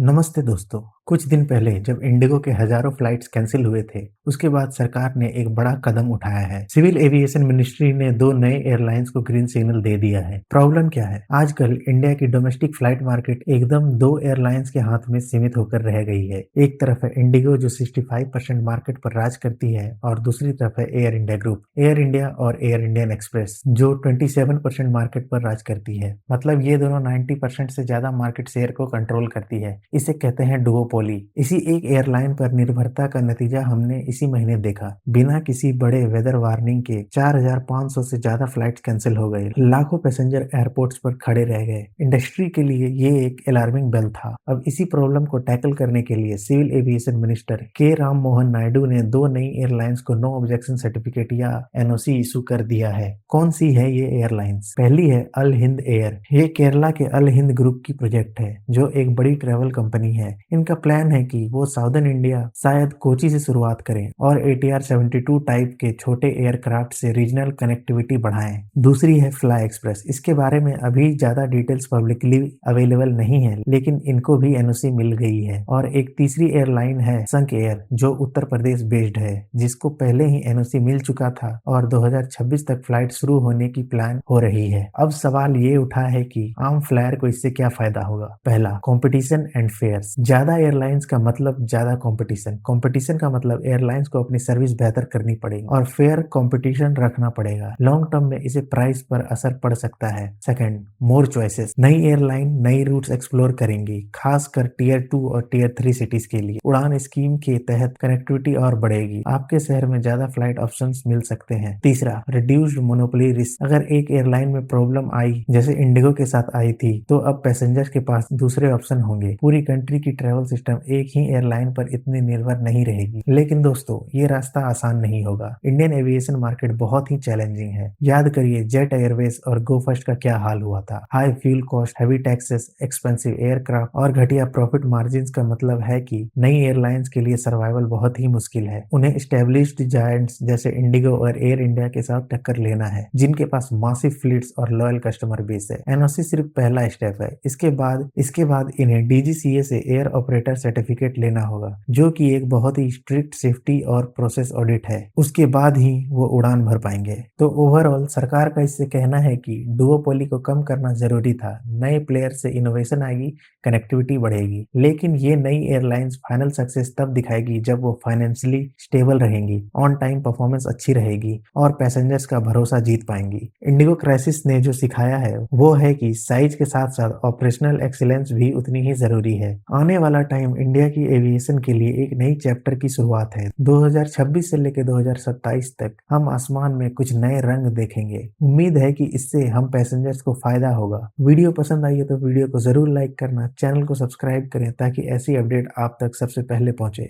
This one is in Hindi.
नमस्ते दोस्तों। कुछ दिन पहले जब इंडिगो के हजारों फ्लाइट्स कैंसिल हुए थे, उसके बाद सरकार ने एक बड़ा कदम उठाया है। सिविल एविएशन मिनिस्ट्री ने दो नए एयरलाइंस को ग्रीन सिग्नल दे दिया है। प्रॉब्लम क्या है? आजकल इंडिया की डोमेस्टिक फ्लाइट मार्केट एकदम दो एयरलाइंस के हाथ में सीमित होकर रह गई है। एक तरफ है इंडिगो जो 65% मार्केट पर राज करती है और दूसरी तरफ है air India group, air India और एयर इंडियन एक्सप्रेस जो 27% मार्केट पर राज करती है। मतलब ये दोनों 90% से ज्यादा मार्केट शेयर को कंट्रोल करती है। इसे कहते हैं डुओपोली। इसी एक एयरलाइन पर निर्भरता का नतीजा हमने इसी महीने देखा। बिना किसी बड़े वेदर वार्निंग के 4500 से ज्यादा फ्लाइट्स कैंसिल हो गए। लाखों पैसेंजर एयरपोर्ट्स पर खड़े रह गए। इंडस्ट्री के लिए ये एक अलार्मिंग बेल था। अब इसी प्रॉब्लम को टैकल करने के लिए सिविल एविएशन मिनिस्टर के राम मोहन नायडू ने दो नई एयरलाइंस को नो ऑब्जेक्शन सर्टिफिकेट या एनओसी इशू कर दिया है। कौन सी है ये एयरलाइंस? पहली है अल हिंद एयर। ये केरला के अल हिंद ग्रुप की प्रोजेक्ट है जो एक बड़ी ट्रेवल कंपनी है। इनका प्लान है कि वो साउदर्न इंडिया शायद कोची से शुरुआत करें और ATR 72 टाइप के छोटे एयरक्राफ्ट से रीजनल कनेक्टिविटी बढ़ाएं। दूसरी है फ्लाई एक्सप्रेस। इसके बारे में अभी ज्यादा डिटेल्स पब्लिकली अवेलेबल नहीं है, लेकिन इनको भी एनओसी मिल गई है। और एक तीसरी एयरलाइन है संक एयर जो उत्तर प्रदेश बेस्ड है, जिसको पहले ही एनओसी मिल चुका था और 2026 तक फ्लाइट शुरू होने की प्लान हो रही है। अब सवाल ये उठा है कि आम फ्लायर को इससे क्या फायदा होगा? पहला, कंपटीशन एंड फेयर्स। ज्यादा एयरलाइंस का मतलब ज्यादा कंपटीशन। कंपटीशन का मतलब एयरलाइंस को अपनी सर्विस बेहतर करनी पड़ेगी और फेयर कंपटीशन रखना पड़ेगा। लॉन्ग टर्म में इसे प्राइस पर असर पड़ सकता है। सेकंड, मोर चॉइसेस। नई एयरलाइन नई रूट्स एक्सप्लोर करेंगी, खासकर टियर 2 और टियर 3 सिटीज के लिए। उड़ान स्कीम के तहत कनेक्टिविटी और बढ़ेगी। आपके शहर में ज्यादा फ्लाइट ऑप्शंस मिल सकते हैं। तीसरा, रिड्यूस्ड मोनोपोली रिस्क। अगर एक एयरलाइन में प्रॉब्लम आई, जैसे इंडिगो के साथ आई थी, तो अब पैसेंजर्स के पास दूसरे ऑप्शन होंगे। पूरी कंट्री की ट्रेवल सिस्टम एक ही एयरलाइन पर इतनी निर्भर नहीं रहेगी। लेकिन दोस्तों, ये रास्ता आसान नहीं होगा। इंडियन एविएशन मार्केट बहुत ही चैलेंजिंग है। याद करिए जेट एयरवेज और गो फर्स्ट का क्या हाल हुआ था। High fuel cost, heavy taxes, expensive aircraft और घटिया प्रॉफिट मार्जिन का मतलब है कि नई एयरलाइंस के लिए सर्वाइवल बहुत ही मुश्किल है। उन्हें एस्टेब्लिश्ड जायंट्स जैसे इंडिगो और एयर इंडिया के साथ टक्कर लेना है, जिनके पास मासिव फ्लीट्स और लॉयल कस्टमर बेस है। एनओसी सिर्फ पहला स्टेप है। इसके बाद इन्हें डीजीसीए से एयर ऑपरेटर सर्टिफिकेट लेना होगा, जो कि एक बहुत ही स्ट्रिक्ट सेफ्टी और प्रोसेस ऑडिट है। उसके बाद ही वो उड़ान भर पाएंगे। तो ओवरऑल सरकार का इससे कहना है कि डुओपोली को कम करना जरूरी था। नए प्लेयर से इनोवेशन आएगी, कनेक्टिविटी बढ़ेगी। लेकिन ये नई एयरलाइंस फाइनल सक्सेस तब दिखाएगी जब वो फाइनेंशियली स्टेबल रहेंगी, ऑन टाइम परफॉर्मेंस अच्छी रहेगी और पैसेंजर्स का भरोसा जीत पाएंगी। इंडिगो क्राइसिस ने जो सिखाया है वो है कि साइज के साथ साथ ऑपरेशनल एक्सीलेंस भी उतनी ही जरूरी है। आने वाला टाइम इंडिया की एविएशन के लिए एक नई चैप्टर की शुरुआत है। 2026 से लेकर 2027 तक हम आसमान में कुछ नए रंग देखेंगे। उम्मीद है कि इससे हम पैसेंजर्स को फायदा होगा। वीडियो पसंद आई है तो वीडियो को जरूर लाइक करना, चैनल को सब्सक्राइब करें ताकि ऐसी अपडेट आप तक सबसे पहले पहुंचे।